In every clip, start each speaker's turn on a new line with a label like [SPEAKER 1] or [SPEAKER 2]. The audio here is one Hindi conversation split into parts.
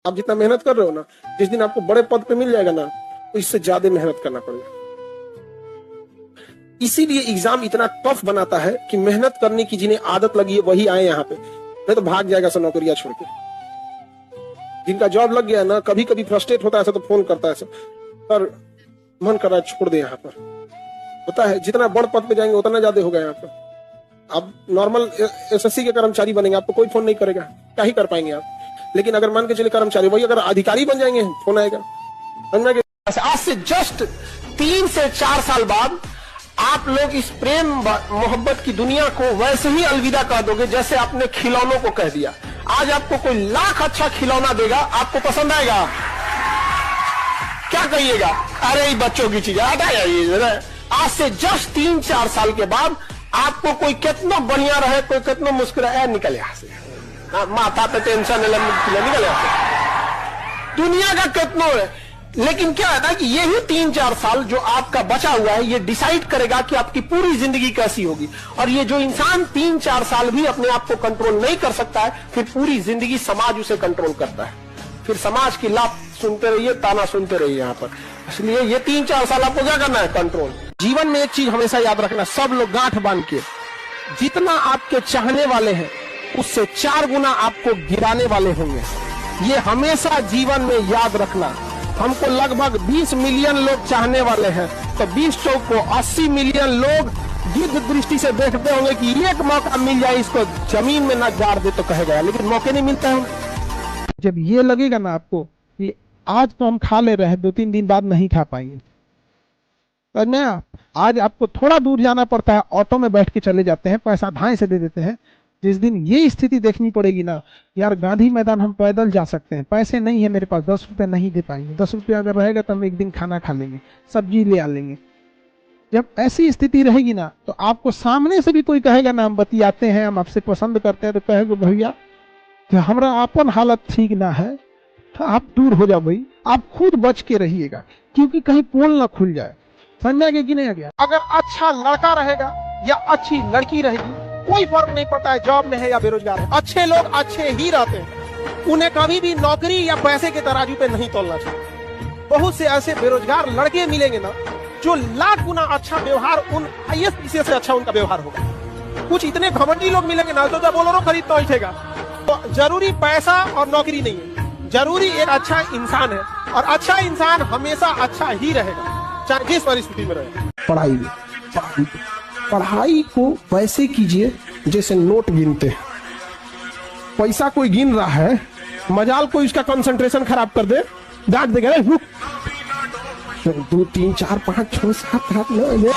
[SPEAKER 1] आप जितना मेहनत कर रहे हो ना, जिस दिन आपको बड़े पद पे मिल जाएगा ना, तो इससे ज्यादा मेहनत करना पड़ेगा। इसीलिए एग्जाम इतना टफ बनाता है कि मेहनत करने की जिन्हें आदत लगी है वही आए यहाँ पे, नहीं तो भाग जाएगा सब नौकरियां छोड़ के। जिनका जॉब लग गया ना, कभी कभी फ्रस्ट्रेट होता है तो फोन करता है सर मन कर रहा है छोड़ दे यहाँ पर। होता है जितना बड़ पद पे जाएंगे उतना ज्यादा होगा यहाँ पर। आप नॉर्मल एसएससी के कर्मचारी बनेंगे, आपको कोई फोन नहीं करेगा, क्या ही कर पाएंगे आप। लेकिन अगर मान के चले कर्मचारी, वही अगर अधिकारी बन जाएंगे फोन आएगा।
[SPEAKER 2] आज से जस्ट 3 से 4 साल बाद आप लोग इस प्रेम मोहब्बत की दुनिया को वैसे ही अलविदा कर दोगे जैसे आपने खिलौनों को कह दिया। आज आपको कोई लाख अच्छा खिलौना देगा, आपको पसंद आएगा? क्या कहिएगा? अरे बच्चों की चीज आज से जस्ट 3-4 साल के बाद आपको कोई कितना बढ़िया रहे, कोई कितना मुस्कुराए, निकल यहां से, माथा पे टेंशन निकल यहां से। दुनिया का कितना है, लेकिन क्या है ना कि यही 3-4 साल जो आपका बचा हुआ है, ये डिसाइड करेगा कि आपकी पूरी जिंदगी कैसी होगी। और ये जो इंसान 3-4 साल भी अपने आप को कंट्रोल नहीं कर सकता है, फिर पूरी जिंदगी समाज उसे कंट्रोल करता है। फिर समाज की लात सुनते रहिए, ताना सुनते रहिए यहाँ पर। इसलिए ये 3-4 साल आपको क्या करना है? कंट्रोल। जीवन में एक चीज हमेशा याद रखना, सब लोग गांठ बांध के, जितना आपके चाहने वाले हैं उससे 4 गुना आपको गिराने वाले होंगे। ये हमेशा जीवन में याद रखना। हमको लगभग 20 मिलियन लोग चाहने वाले हैं, तो 20 चौक को 80 मिलियन लोग गिद्ध दृष्टि से देखते होंगे कि एक मौका मिल जाए इसको जमीन में न गाड़ दे तो कहेगा, लेकिन मौके नहीं मिलता है।
[SPEAKER 3] जब ये लगेगा ना आपको कि आज तो हम खा ले रहे हैं, 2-3 दिन बाद नहीं खा पाएंगे, तो आज आपको थोड़ा दूर जाना पड़ता है, ऑटो में बैठ के चले जाते हैं, पैसा धाए से दे देते हैं। जिस दिन ये स्थिति देखनी पड़ेगी ना, यार गांधी मैदान हम पैदल जा सकते हैं, पैसे नहीं है मेरे पास, 10 रुपये नहीं दे पाएंगे, 10 रुपये अगर रहेगा तो हम एक दिन खाना खा लेंगे, सब्जी ले आ लेंगे। जब ऐसी स्थिति रहेगी ना, तो आपको सामने से भी कोई कहेगा ना हम बतियाते हैं, हम आपसे पसंद करते हैं, तो कहेगा भैया हमारा अपन हालत ठीक ना है, तो आप दूर हो जाओ भाई। आप खुद बच के रहिएगा, क्योंकि कहीं पोल ना खुल जाए। समझ में आ गया कि नहीं आ गया? अगर अच्छा लड़का रहेगा या अच्छी लड़की रहेगी, कोई फर्क नहीं पड़ता है जॉब में है या बेरोजगार है। अच्छे लोग अच्छे ही रहते हैं, उन्हें कभी भी नौकरी या पैसे के तराजू पे नहीं तोलना चाहिए। बहुत से ऐसे बेरोजगार लड़के मिलेंगे ना, जो लाख गुना अच्छा व्यवहार, उन आईएएस पीसीएस से अच्छा उनका व्यवहार होगा। कुछ इतने घमंडी लोग मिलेंगे ना, तो बोलेरो खरीदना उठेगा। तो जरूरी पैसा और नौकरी नहीं है, जरूरी एक अच्छा इंसान है, और अच्छा इंसान हमेशा अच्छा ही रहेगा, चाहे जिस परिस्थिति में रहे। पढ़ाई को वैसे कीजिए जैसे नोट गिनते हैं। पैसा कोई गिन रहा है, मजाल कोई उसका कंसंट्रेशन खराब कर दे, डांट देगा, 2 3 4 5 6 7 8 9।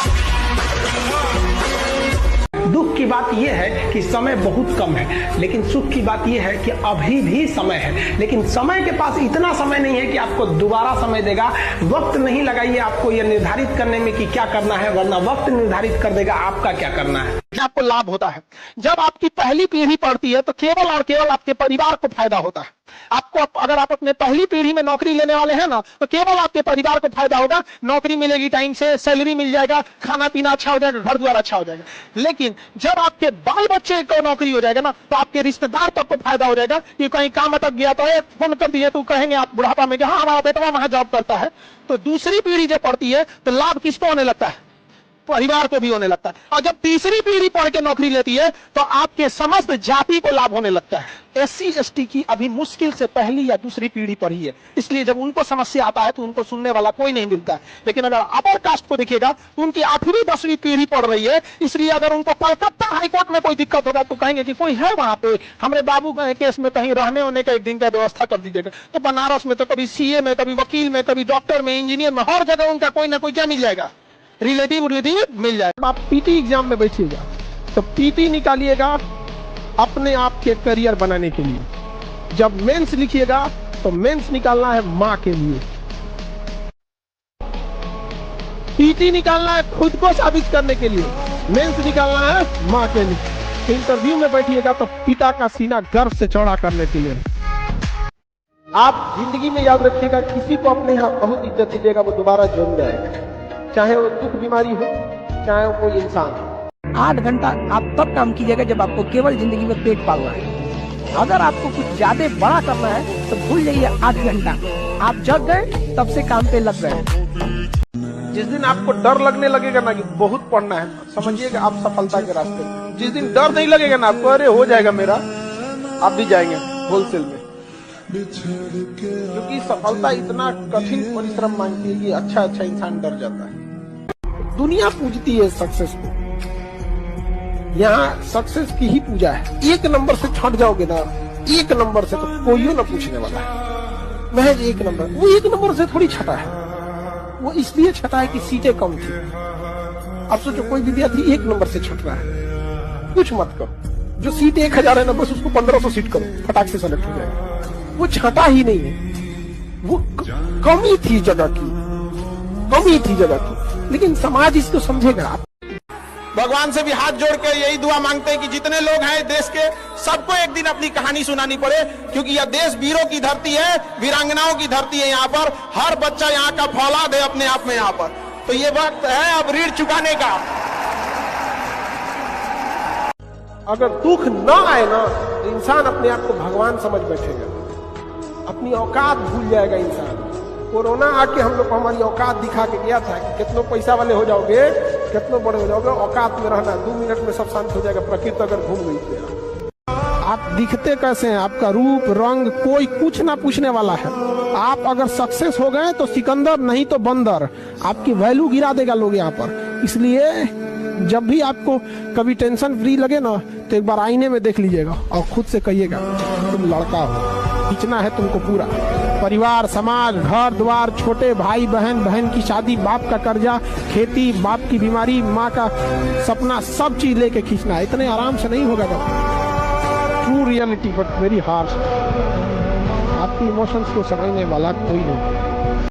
[SPEAKER 2] दुख की बात यह है कि समय बहुत कम है, लेकिन सुख की बात यह है कि अभी भी समय है। लेकिन समय के पास इतना समय नहीं है कि आपको दोबारा समय देगा। वक्त नहीं लगाइए आपको यह निर्धारित करने में कि क्या करना है, वरना वक्त निर्धारित कर देगा आपका क्या करना है।
[SPEAKER 3] आपको लाभ होता है जब आपकी पहली पीढ़ी पढ़ती है, तो केवल और केवल आपके परिवार को फायदा होता है। आपको अगर आप अपने पहली पीढ़ी में नौकरी लेने वाले हैं ना, तो केवल आपके परिवार को फायदा होगा। नौकरी मिलेगी टाइम से, सैलरी मिल जाएगा, खाना पीना अच्छा हो जाएगा, घर द्वार अच्छा हो जाएगा। लेकिन जब आपके बाल बच्चे को नौकरी हो जाएगा ना, तो आपके रिश्तेदार तक को फायदा हो जाएगा कि कहीं काम अटक गया तो फोन कर दिए, तो कहेंगे आप बुढ़ापा में कि हाँ हमारा बेटा वहां जॉब करता है। तो दूसरी पीढ़ी जब पढ़ती है तो लाभ किसको होने लगता है? परिवार को भी होने लगता है। और जब तीसरी पीढ़ी पढ़ के नौकरी लेती है तो आपके समस्त जाति को लाभ होने लगता है। SC/ST की अभी मुश्किल से पहली या दूसरी पीढ़ी पढ़ी है, इसलिए जब उनको समस्या आता है तो उनको सुनने वाला कोई नहीं मिलता है। लेकिन अगर अपर कास्ट को देखिएगा तो उनकी 8वीं 10वीं पीढ़ी पढ़ रही है, इसलिए अगर उनको कलकत्ता हाईकोर्ट में कोई दिक्कत होगा तो कहेंगे कि कोई है वहां पे, हमारे बाबू के केस में कहीं रहने होने का एक दिन का व्यवस्था कर दीजिएगा। तो बनारस में तो कभी CA में, कभी वकील में, कभी डॉक्टर में, इंजीनियर में, हर जगह उनका कोई ना कोई क्या मिल जाएगा, रिलेटिव मिल जाएगा।
[SPEAKER 1] आप PT एग्जाम में बैठिएगा तो PT निकालिएगा अपने आप के करियर बनाने के लिए। जब मेंस लिखिएगा तो मेंस निकालना है माँ के लिए। PT निकालना है खुद को साबित करने के लिए, मेंस निकालना है माँ के लिए। इंटरव्यू में बैठिएगा तो पिता का सीना गर्व से चौड़ा करने के लिए। आप जिंदगी में याद रखिएगा, किसी को अपने यहाँ बहुत इज्जत दीजिएगा, वो दोबारा जरूर आएगा, चाहे वो दुख बीमारी हो, चाहे वो कोई इंसान हो।
[SPEAKER 4] 8 घंटा आप तब काम कीजिएगा जब आपको केवल जिंदगी में पेट पालना है। अगर आपको कुछ ज्यादा बड़ा करना है तो भूल जाइए 8 घंटा, आप जग गए तब से काम पे लग गए।
[SPEAKER 1] जिस दिन आपको डर लगने लगेगा ना कि बहुत पढ़ना है, समझिए कि आप सफलता के रास्ते में। जिस दिन डर नहीं लगेगा ना आपको, अरे हो जाएगा मेरा, आप भी जाएंगे होलसेल में। क्योंकि सफलता इतना कठिन परिश्रम मांगती है कि अच्छा इंसान डर जाता है। दुनिया पूजती है सक्सेस को, यहाँ सक्सेस की ही पूजा है। 1 नंबर से छट जाओगे ना, 1 नंबर से, तो कोई ना पूछने वाला है। महज 1 नंबर, वो 1 नंबर से थोड़ी छटा है, वो इसलिए छटा है कि सीटें कम थी। अब सोचो कोई विद्यार्थी 1 नंबर से छट रहा है, कुछ मत करो। जो सीट 1000 है ना, बस उसको 1500 सीट करो, फटाक से सेलेक्ट हो जाएगा। वो छटा ही नहीं है, वो कमी थी जगह की, कमी थी जगह की, लेकिन समाज इसको समझेगा।
[SPEAKER 2] भगवान से भी हाथ जोड़ के यही दुआ मांगते हैं कि जितने लोग हैं देश के, सबको एक दिन अपनी कहानी सुनानी पड़े, क्योंकि यह देश वीरों की धरती है, वीरांगनाओं की धरती है। यहाँ पर हर बच्चा यहाँ का फौलाद है अपने आप में यहाँ पर। तो ये वक्त है अब ऋण चुकाने का।
[SPEAKER 1] अगर दुख न आए ना, तो इंसान अपने आप को भगवान समझ बैठेगा, अपनी औकात भूल जाएगा इंसान। कोरोना आके हम लोग को हमारी औकात दिखा के गया था कि कितनों पैसा वाले हो जाओगे, कितनों बड़े हो जाओगे, औकात में रहना, 2 मिनट में सब शांत हो जाएगा। प्रकृति अगर घूम गई तो आप दिखते कैसे हैं, आपका रूप रंग कोई कुछ ना पूछने वाला है। आप अगर सक्सेस हो गए तो सिकंदर, नहीं तो बंदर, आपकी वैल्यू गिरा देगा लोग यहाँ पर। इसलिए जब भी आपको कभी टेंशन फ्री लगे ना, तो एक बार आईने में देख लीजिएगा और खुद से कहिएगा तुम लड़का हो, खींचना है तुमको पूरा। परिवार, समाज, घर द्वार, छोटे भाई बहन, बहन की शादी, बाप का कर्जा, खेती, बाप की बीमारी, माँ का सपना, सब चीज लेके खींचना है। इतने आराम से नहीं होगा। True reality but very harsh. आपकी इमोशंस को समझने वाला कोई नहीं।